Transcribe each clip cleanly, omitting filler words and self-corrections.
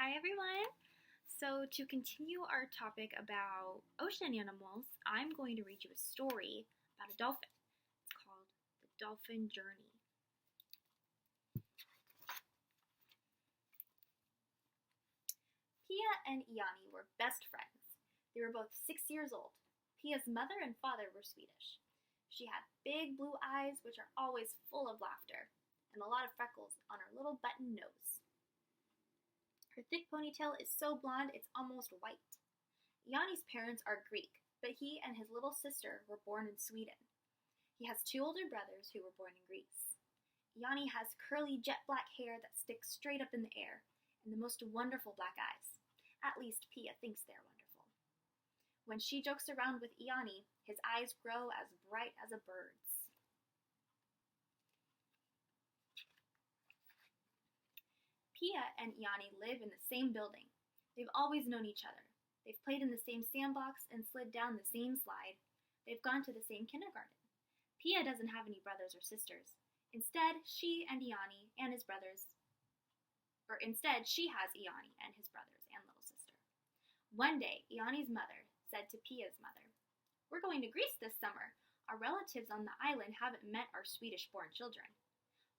Hi everyone! So, to continue our topic about ocean animals, I'm going to read you a story about a dolphin. It's called The Dolphin Journey. Pia and Yanni were best friends. They were both 6 years old. Pia's mother and father were Swedish. She had big blue eyes, which are always full of laughter, and a lot of freckles on her little button nose. Her thick ponytail is so blonde it's almost white. Yanni's parents are Greek, but he and his little sister were born in Sweden. He has two older brothers who were born in Greece. Yanni has curly jet black hair that sticks straight up in the air, and the most wonderful black eyes. At least Pia thinks they're wonderful. When she jokes around with Yanni, his eyes grow as bright as a bird's. Pia and Yanni live in the same building. They've always known each other. They've played in the same sandbox and slid down the same slide. They've gone to the same kindergarten. Pia doesn't have any brothers or sisters. Instead, she has Yanni and his brothers and little sister. One day, Yanni's mother said to Pia's mother, "We're going to Greece this summer. Our relatives on the island haven't met our Swedish-born children."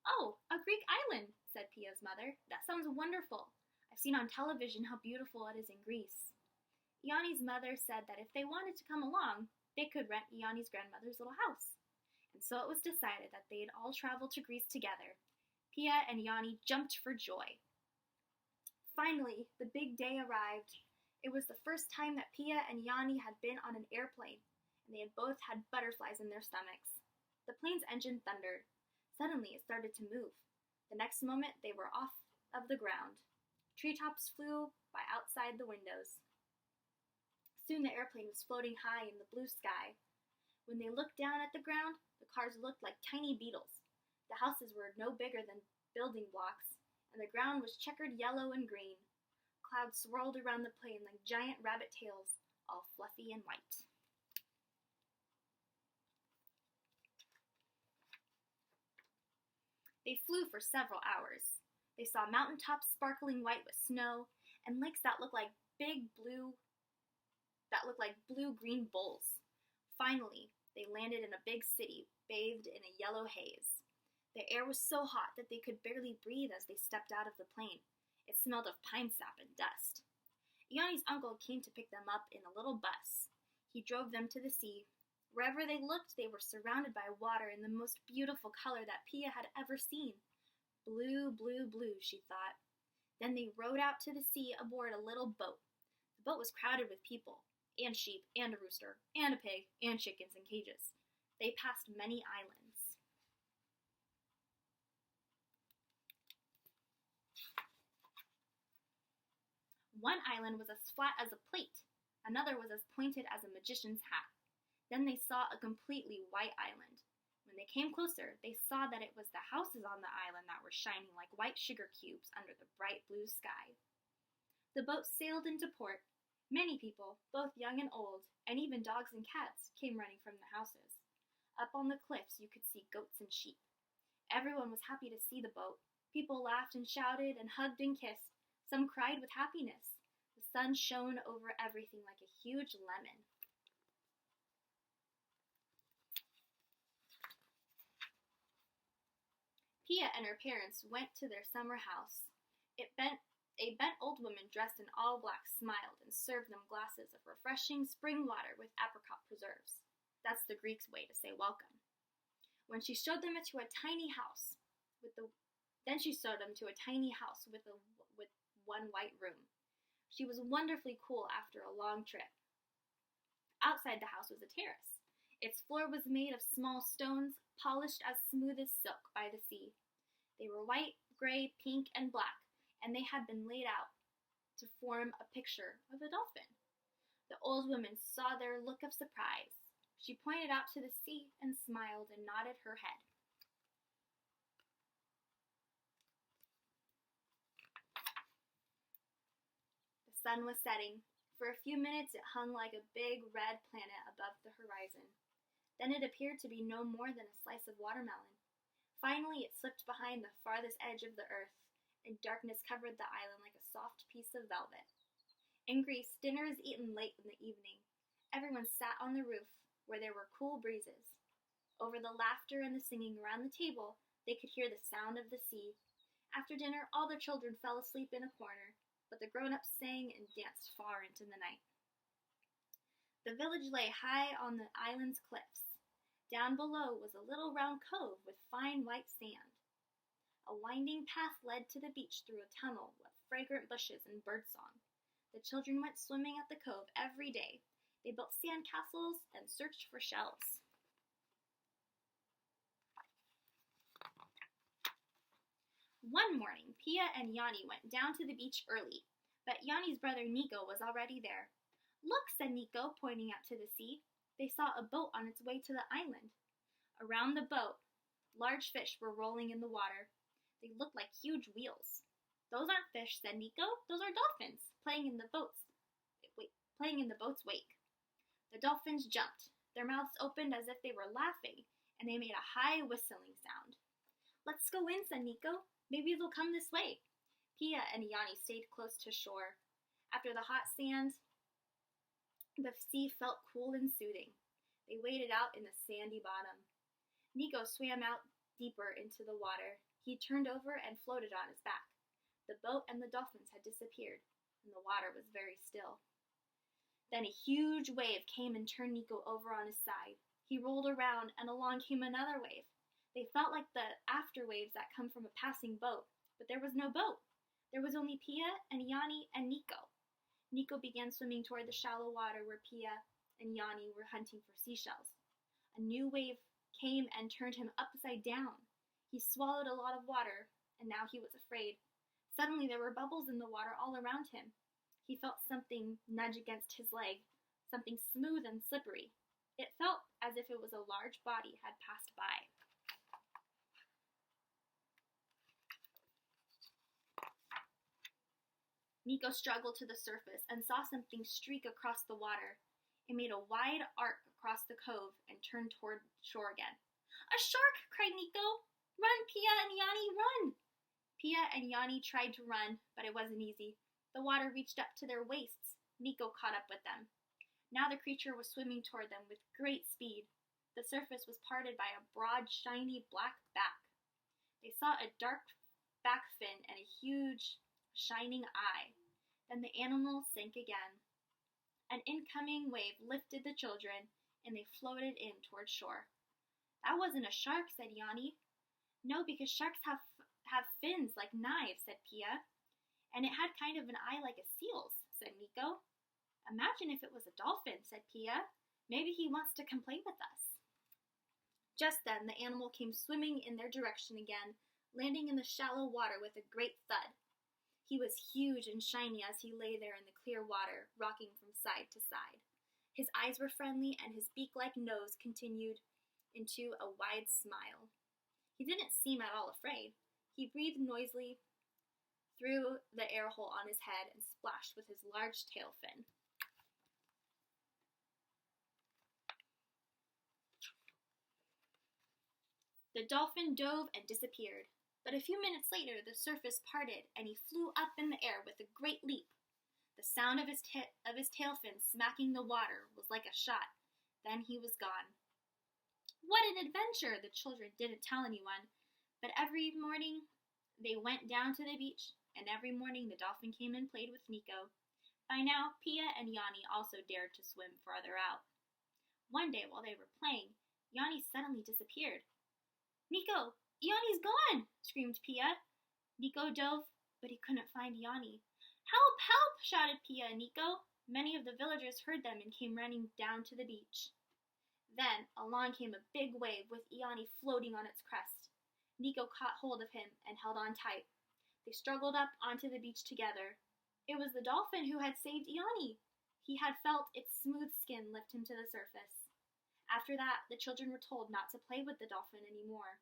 "Oh, a Greek island," said Pia's mother. "That sounds wonderful. I've seen on television how beautiful it is in Greece." Yanni's mother said that if they wanted to come along, they could rent Yanni's grandmother's little house. And so it was decided that they'd all travel to Greece together. Pia and Yanni jumped for joy. Finally, the big day arrived. It was the first time that Pia and Yanni had been on an airplane, and they had both had butterflies in their stomachs. The plane's engine thundered. Suddenly, it started to move. The next moment, they were off of the ground. Treetops flew by outside the windows. Soon the airplane was floating high in the blue sky. When they looked down at the ground, the cars looked like tiny beetles. The houses were no bigger than building blocks, and the ground was checkered yellow and green. Clouds swirled around the plane like giant rabbit tails, all fluffy and white. They flew for several hours. They saw mountaintops sparkling white with snow, and lakes that looked like blue-green bowls. Finally, they landed in a big city, bathed in a yellow haze. The air was so hot that they could barely breathe as they stepped out of the plane. It smelled of pine sap and dust. Yanni's uncle came to pick them up in a little bus. He drove them to the sea. Wherever they looked, they were surrounded by water in the most beautiful color that Pia had ever seen. Blue, blue, blue, she thought. Then they rowed out to the sea aboard a little boat. The boat was crowded with people, and sheep, and a rooster, and a pig, and chickens in cages. They passed many islands. One island was as flat as a plate. Another was as pointed as a magician's hat. Then they saw a completely white island. When they came closer, they saw that it was the houses on the island that were shining like white sugar cubes under the bright blue sky. The boat sailed into port. Many people, both young and old, and even dogs and cats, came running from the houses. Up on the cliffs, you could see goats and sheep. Everyone was happy to see the boat. People laughed and shouted and hugged and kissed. Some cried with happiness. The sun shone over everything like a huge lemon. Pia and her parents went to their summer house. A bent old woman dressed in all black smiled and served them glasses of refreshing spring water with apricot preserves. That's the Greeks' way to say welcome. When she showed them to a tiny house with one white room. She was wonderfully cool after a long trip. Outside the house was a terrace. Its floor was made of small stones, polished as smooth as silk by the sea. They were white, gray, pink, and black, and they had been laid out to form a picture of a dolphin. The old woman saw their look of surprise. She pointed out to the sea and smiled and nodded her head. The sun was setting. For a few minutes it hung like a big red planet above the horizon. Then it appeared to be no more than a slice of watermelon. Finally it slipped behind the farthest edge of the earth, and darkness covered the island like a soft piece of velvet. In Greece, dinner is eaten late in the evening. Everyone sat on the roof, where there were cool breezes. Over the laughter and the singing around the table, they could hear the sound of the sea. After dinner, all the children fell asleep in a corner, but the grown-ups sang and danced far into the night. The village lay high on the island's cliffs. Down below was a little round cove with fine white sand. A winding path led to the beach through a tunnel with fragrant bushes and birdsong. The children went swimming at the cove every day. They built sand castles and searched for shells. One morning, Pia and Yanni went down to the beach early, but Yanni's brother Nico was already there. "Look," said Nico, pointing out to the sea. They saw a boat on its way to the island. Around the boat, large fish were rolling in the water. They looked like huge wheels. "Those aren't fish," said Nico. "Those are dolphins, playing in the boat's wake." The dolphins jumped. Their mouths opened as if they were laughing, and they made a high whistling sound. "Let's go in," said Nico. "Maybe they'll come this way." Pia and Yanni stayed close to shore. After the hot sand, the sea felt cool and soothing. They waded out in the sandy bottom. Nico swam out deeper into the water. He turned over and floated on his back. The boat and the dolphins had disappeared, and the water was very still. Then a huge wave came and turned Nico over on his side. He rolled around, and along came another wave. They felt like the after waves that come from a passing boat, but there was no boat. There was only Pia and Yanni and Nico. Nico began swimming toward the shallow water where Pia and Yanni were hunting for seashells. A new wave came and turned him upside down. He swallowed a lot of water, and now he was afraid. Suddenly there were bubbles in the water all around him. He felt something nudge against his leg, something smooth and slippery. It felt as if it was a large body had passed by. Nico struggled to the surface and saw something streak across the water. It made a wide arc across the cove and turned toward shore again. "A shark!" cried Nico. "Run, Pia and Yanni, run!" Pia and Yanni tried to run, but it wasn't easy. The water reached up to their waists. Nico caught up with them. Now the creature was swimming toward them with great speed. The surface was parted by a broad, shiny black back. They saw a dark back fin and a huge, shining eye. Then the animal sank again. An incoming wave lifted the children, and they floated in toward shore. "That wasn't a shark," said Yanni. "No, because sharks have fins like knives," said Pia. "And it had kind of an eye like a seal's," said Nico. "Imagine if it was a dolphin," said Pia. "Maybe he wants to come play with us." Just then the animal came swimming in their direction again, landing in the shallow water with a great thud. He was huge and shiny as he lay there in the clear water, rocking from side to side. His eyes were friendly, and his beak-like nose continued into a wide smile. He didn't seem at all afraid. He breathed noisily through the air hole on his head and splashed with his large tail fin. The dolphin dove and disappeared. But a few minutes later, the surface parted, and he flew up in the air with a great leap. The sound of his tail fin smacking the water was like a shot. Then he was gone. What an adventure! The children didn't tell anyone, but every morning they went down to the beach, and every morning the dolphin came and played with Nico. By now, Pia and Yanni also dared to swim farther out. One day, while they were playing, Yanni suddenly disappeared. "Nico! Yanni's gone!" screamed Pia. Nico dove, but he couldn't find Yanni. "Help! Help!" shouted Pia and Nico. Many of the villagers heard them and came running down to the beach. Then along came a big wave with Yanni floating on its crest. Nico caught hold of him and held on tight. They struggled up onto the beach together. It was the dolphin who had saved Yanni. He had felt its smooth skin lift him to the surface. After that, the children were told not to play with the dolphin anymore.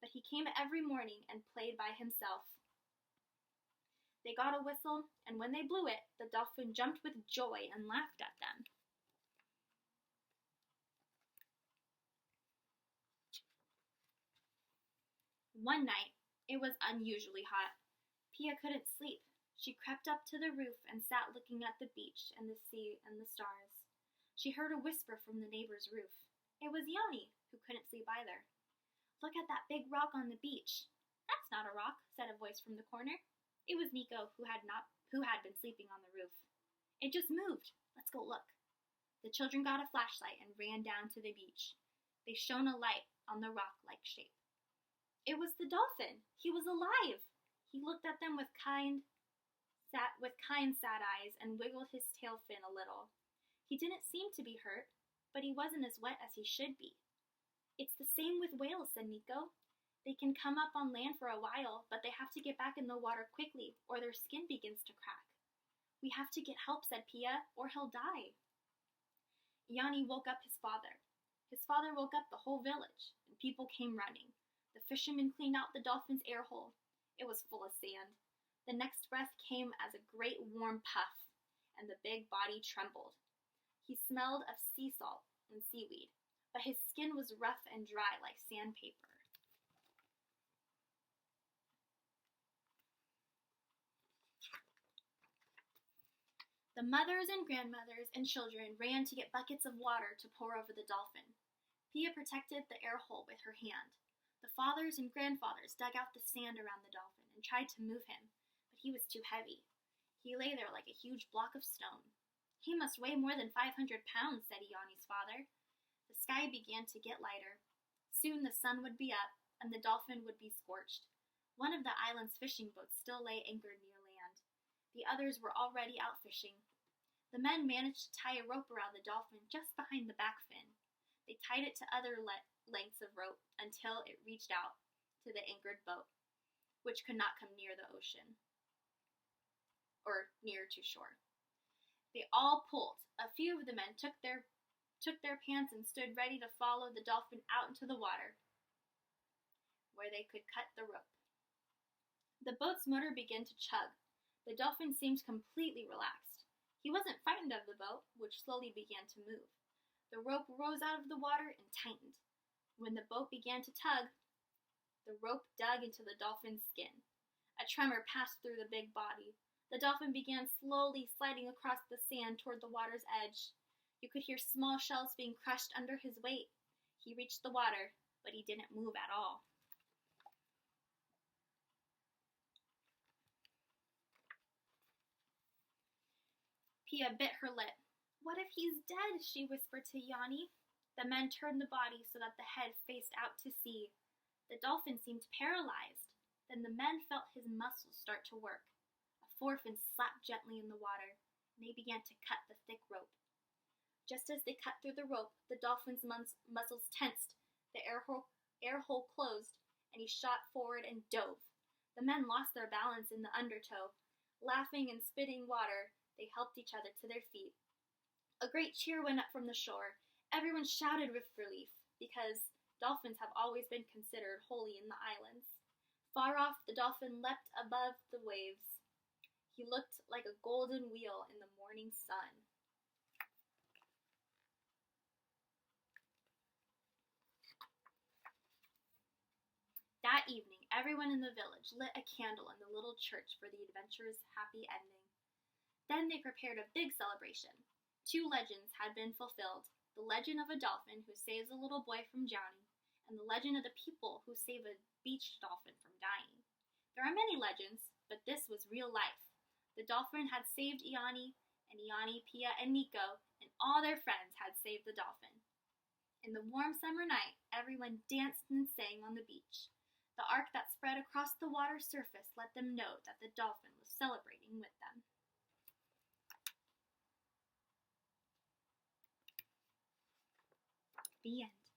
But he came every morning and played by himself. They got a whistle, and when they blew it, the dolphin jumped with joy and laughed at them. One night, it was unusually hot. Pia couldn't sleep. She crept up to the roof and sat looking at the beach and the sea and the stars. She heard a whisper from the neighbor's roof. It was Yanni, who couldn't sleep either. "Look at that big rock on the beach." "That's not a rock," said a voice from the corner. It was Nico, who had been sleeping on the roof. "It just moved. Let's go look." The children got a flashlight and ran down to the beach. They shone a light on the rock-like shape. It was the dolphin. He was alive. He looked at them with kind, sad eyes and wiggled his tail fin a little. He didn't seem to be hurt, but he wasn't as wet as he should be. "It's the same with whales," said Nico. "They can come up on land for a while, but they have to get back in the water quickly, or their skin begins to crack." "We have to get help," said Pia, "or he'll die." Yanni woke up his father. His father woke up the whole village, and people came running. The fishermen cleaned out the dolphin's air hole. It was full of sand. The next breath came as a great warm puff, and the big body trembled. He smelled of sea salt and seaweed, but his skin was rough and dry like sandpaper. The mothers and grandmothers and children ran to get buckets of water to pour over the dolphin. Pia protected the air hole with her hand. The fathers and grandfathers dug out the sand around the dolphin and tried to move him, but he was too heavy. He lay there like a huge block of stone. "He must weigh more than 500 pounds, said Yanni's father. The sky began to get lighter. Soon the sun would be up, and the dolphin would be scorched. One of the island's fishing boats still lay anchored near land. The others were already out fishing. The men managed to tie a rope around the dolphin just behind the back fin. They tied it to other lengths of rope until it reached out to the anchored boat, which could not come near the ocean, or near to shore. They all pulled. A few of the men took their pants and stood ready to follow the dolphin out into the water, where they could cut the rope. The boat's motor began to chug. The dolphin seemed completely relaxed. He wasn't frightened of the boat, which slowly began to move. The rope rose out of the water and tightened. When the boat began to tug, the rope dug into the dolphin's skin. A tremor passed through the big body. The dolphin began slowly sliding across the sand toward the water's edge. You could hear small shells being crushed under his weight. He reached the water, but he didn't move at all. Pia bit her lip. "What if he's dead?" she whispered to Yanni. The men turned the body so that the head faced out to sea. The dolphin seemed paralyzed. Then the men felt his muscles start to work. A forefin slapped gently in the water, and they began to cut the thick rope. Just as they cut through the rope, the dolphin's muscles tensed, the air hole closed, and he shot forward and dove. The men lost their balance in the undertow. Laughing and spitting water, they helped each other to their feet. A great cheer went up from the shore. Everyone shouted with relief, because dolphins have always been considered holy in the islands. Far off, the dolphin leapt above the waves. He looked like a golden wheel in the morning sun. That evening, everyone in the village lit a candle in the little church for the adventurer's happy ending. Then they prepared a big celebration. 2 legends had been fulfilled. The legend of a dolphin who saves a little boy from drowning, and the legend of the people who save a beach dolphin from dying. There are many legends, but this was real life. The dolphin had saved Yanni, and Yanni, Pia, and Nico, and all their friends had saved the dolphin. In the warm summer night, everyone danced and sang on the beach. The arc that spread across the water's surface let them know that the dolphin was celebrating with them. The end.